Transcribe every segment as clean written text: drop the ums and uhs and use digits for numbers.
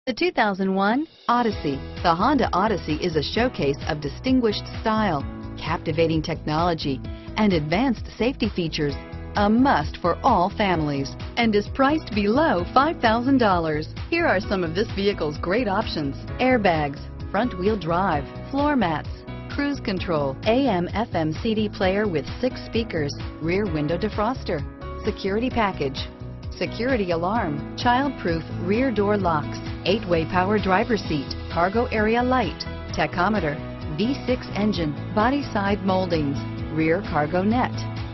The 2001 Odyssey. The Honda Odyssey is a showcase of distinguished style, captivating technology, and advanced safety features. A must for all families, and is priced below $5,000. Here are some of this vehicle's great options: airbags, front-wheel drive, floor mats, cruise control, AM/FM CD player with 6 speakers, rear window defroster, security package, security alarm, child-proof rear door locks, 8-way power driver's seat, cargo area light, tachometer, V6 engine, body side moldings, rear cargo net,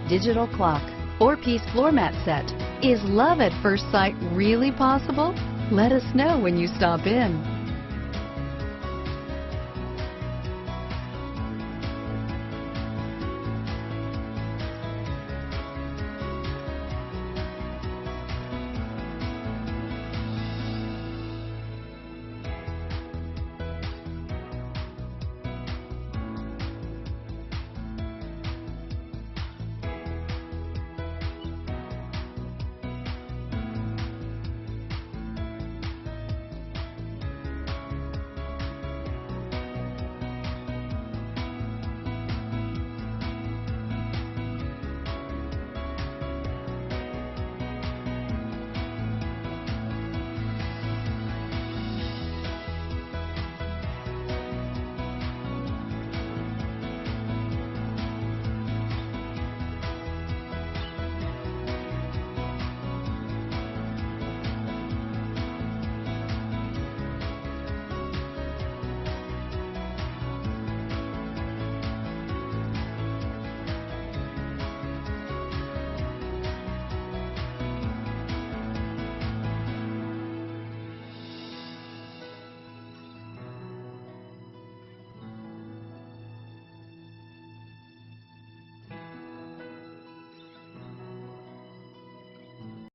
digital clock, 4-piece floor mat set. Is love at first sight really possible? Let us know when you stop in.